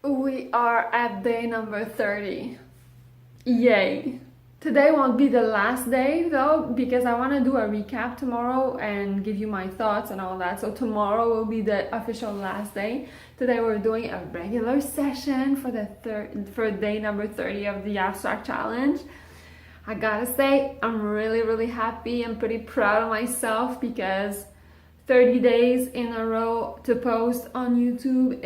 We are at day number 30. Yay! Today won't be the last day though, because I want to do a recap tomorrow and give you my thoughts and all that. So tomorrow will be the official last day. Today we're doing a regular session for day number 30 of the abstract challenge. I gotta say, I'm really happy and pretty proud of myself because 30 days in a row to post on YouTube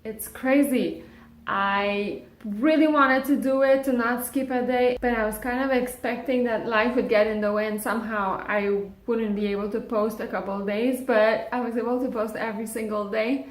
it's crazy. I really wanted to do it, to not skip a day, but I was kind of expecting that life would get in the way and somehow I wouldn't be able to post a couple of days, but I was able to post every single day.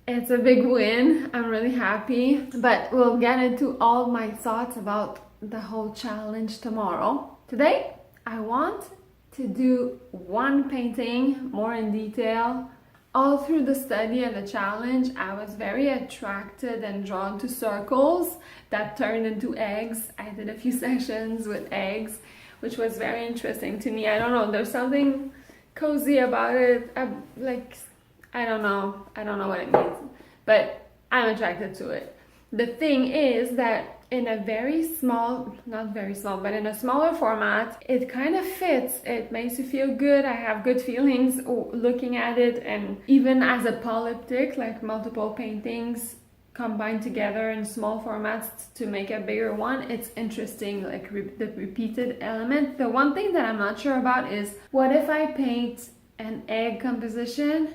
It's a big win. I'm really happy, but we'll get into all my thoughts about the whole challenge tomorrow. Today, I want to do one painting more in detail. All through the study and the challenge, I was very attracted and drawn to circles that turned into eggs. I did a few sessions with eggs, which was very interesting to me. I don't know, there's something cozy about it. I don't know what it means, but I'm attracted to it. The thing is that in a very small, not very small, but in a smaller format, it kind of fits. It makes you feel good. I have good feelings looking at it, and even as a polyptych, like multiple paintings combined together in small formats to make a bigger one, it's interesting, like the repeated element. The one thing that I'm not sure about is, what if I paint an egg composition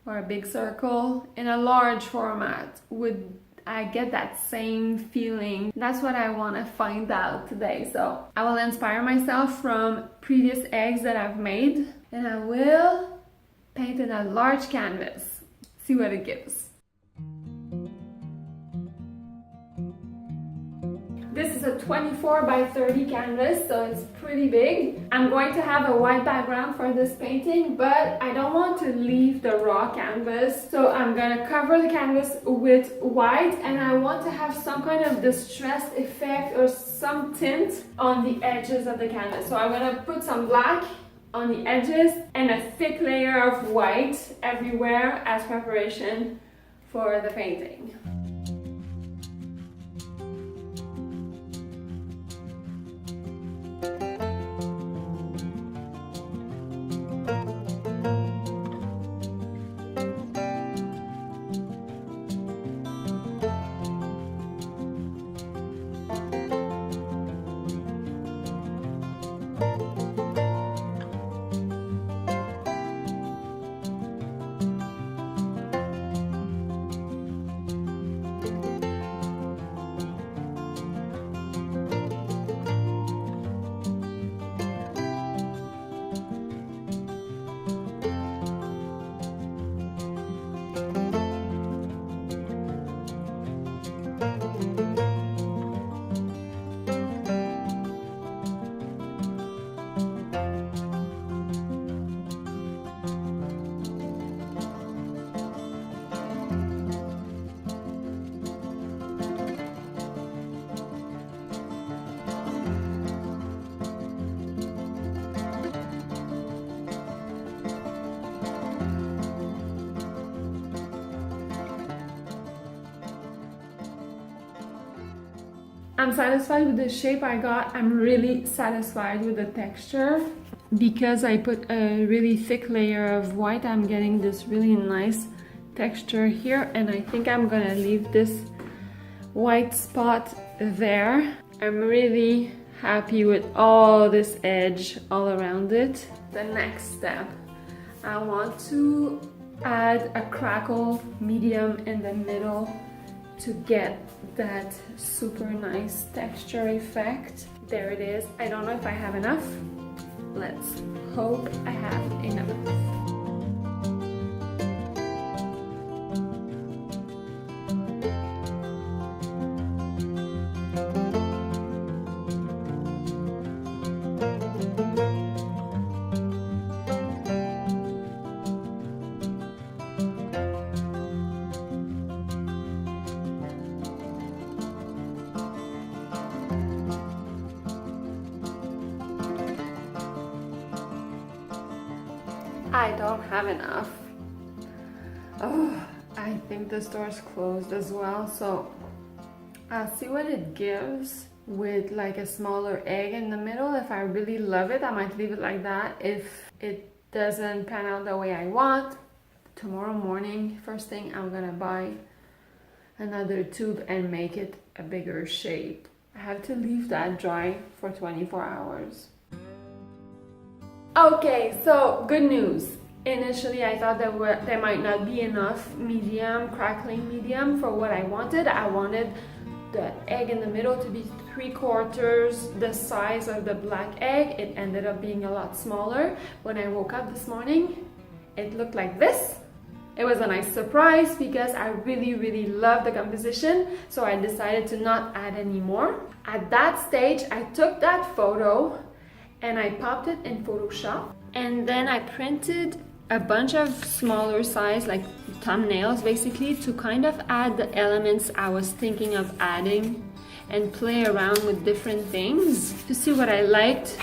or a big circle in a large format? Would I get that same feeling? That's what I want to find out today. So I will inspire myself from previous eggs that I've made, and I will paint in a large canvas, see what it gives. This is a 24 by 30 canvas, so it's pretty big. I'm going to have a white background for this painting, but I don't want to leave the raw canvas. So I'm gonna cover the canvas with white, and I want to have some kind of distressed effect or some tint on the edges of the canvas. So I'm gonna put some black on the edges and a thick layer of white everywhere as preparation for the painting. I'm satisfied with the shape I got. I'm really satisfied with the texture. Because I put a really thick layer of white, I'm getting this really nice texture here, and I think I'm gonna leave this white spot there. I'm really happy with all this edge all around it. The next step, I want to add a crackle medium in the middle to get that super nice texture effect. There it is. I don't know if I have enough. Let's hope I have enough. I don't have enough. Oh, I think the store's closed as well, so I'll see what it gives with like a smaller egg in the middle. If I really love it, I might leave it like that. If it doesn't pan out the way I want, tomorrow morning, first thing, I'm gonna buy another tube and make it a bigger shape. I have to leave that dry for 24 hours. Okay, so good news. Initially, I thought there might not be enough medium, crackling medium for what I wanted. I wanted the egg in the middle to be 3/4 the size of the black egg. It ended up being a lot smaller. When I woke up this morning, it looked like this. It was a nice surprise because I really love the composition, so I decided to not add any more. At that stage, I took that photo and I popped it in Photoshop, and then I printed a bunch of smaller size, like thumbnails basically, to kind of add the elements I was thinking of adding and play around with different things to see what I liked,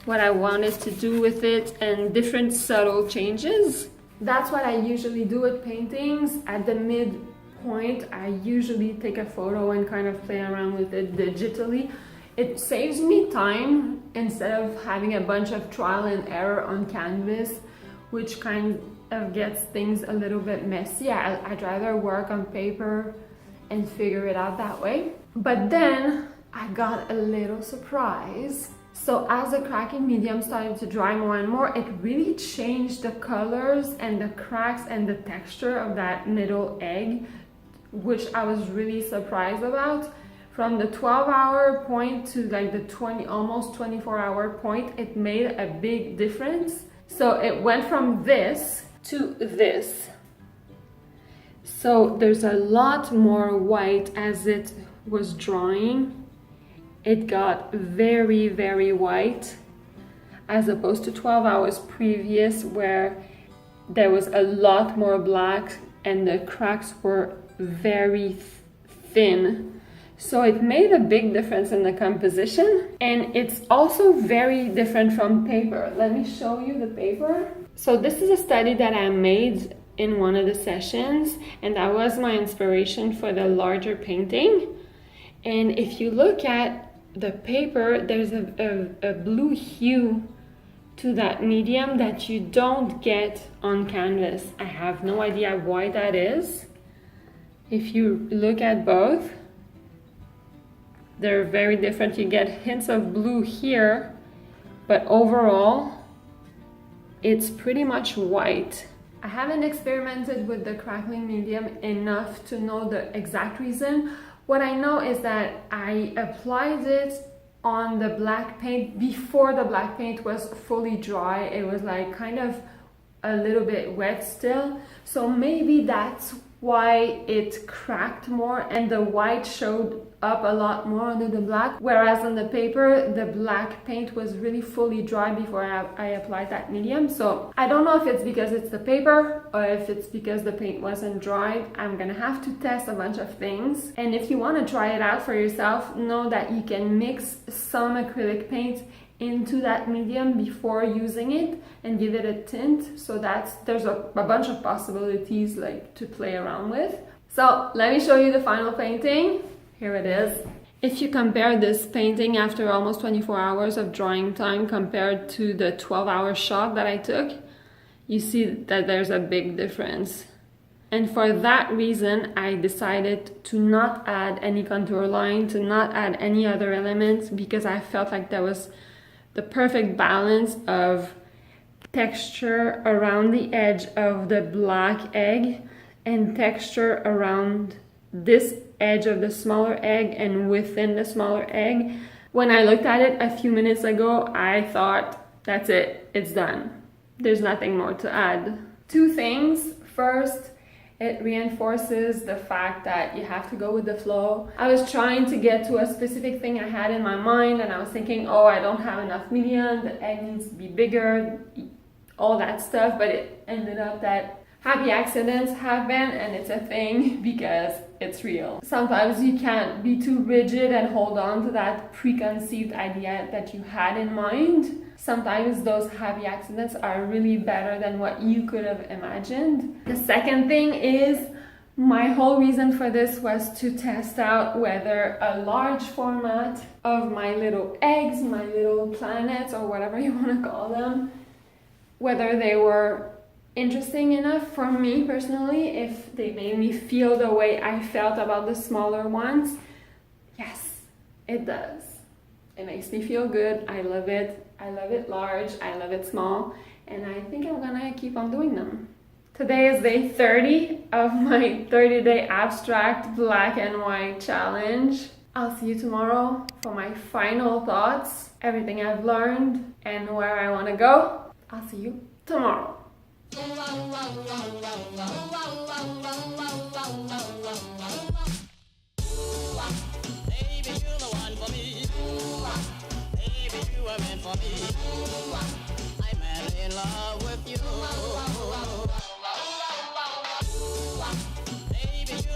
what I wanted to do with it, and different subtle changes. That's what I usually do with paintings. At the midpoint, I usually take a photo and kind of play around with it digitally. It saves me time instead of having a bunch of trial and error on canvas, which kind of gets things a little bit messy. I'd rather work on paper and figure it out that way. But then I got a little surprise. So as the cracking medium started to dry more and more, it really changed the colors and the cracks and the texture of that middle egg, which I was really surprised about. From the 12-hour point to like the almost 24-hour point, it made a big difference. So it went from this to this. So there's a lot more white as it was drying. It got very white, as opposed to 12 hours previous where there was a lot more black and the cracks were very thin. So it made a big difference in the composition, and it's also very different from paper. Let me show you the paper. So this is a study that I made in one of the sessions, and that was my inspiration for the larger painting. And if you look at the paper, there's a blue hue to that medium that you don't get on canvas. I have no idea why that is. If you look at both, they're very different. You get hints of blue here, but overall, it's pretty much white. I haven't experimented with the crackling medium enough to know the exact reason. What I know is that I applied it on the black paint before the black paint was fully dry. It was like kind of a little bit wet still. So maybe that's why it cracked more and the white showed up a lot more under the black, whereas on the paper the black paint was really fully dry before I applied that medium. So I don't know if it's because it's the paper or if it's because the paint wasn't dried. I'm gonna have to test a bunch of things, and if you want to try it out for yourself, know that you can mix some acrylic paint into that medium before using it and give it a tint. So there's a bunch of possibilities like to play around with. So let me show you the final painting. Here it is. If you compare this painting after almost 24 hours of drying time compared to the 12-hour shot that I took, you see that there's a big difference. And for that reason, I decided to not add any contour line, to not add any other elements, because I felt like there was the perfect balance of texture around the edge of the black egg and texture around this edge of the smaller egg and within the smaller egg. When I looked at it a few minutes ago, I thought, that's it, it's done. There's nothing more to add. Two things. First, it reinforces the fact that you have to go with the flow. I was trying to get to a specific thing I had in my mind, and I was thinking, oh, I don't have enough medium, the egg needs to be bigger, all that stuff, but it ended up that happy accidents happen, and it's a thing because it's real. Sometimes you can't be too rigid and hold on to that preconceived idea that you had in mind. Sometimes those happy accidents are really better than what you could have imagined. The second thing is My whole reason for this was to test out whether a large format of my little eggs, my little planets, or whatever you want to call them, whether they were interesting enough for me personally, if they made me feel the way I felt about the smaller ones. Yes, it does. It makes me feel good. I love it. I love it large. I love it small. And I think I'm gonna keep on doing them. Today is day 30 of my 30-day abstract black and white challenge. I'll see you tomorrow for my final thoughts, everything I've learned, and where I want to go. I'll see you tomorrow. Baby, you're the one for me. Baby, you were meant for me. I'm madly in love with you.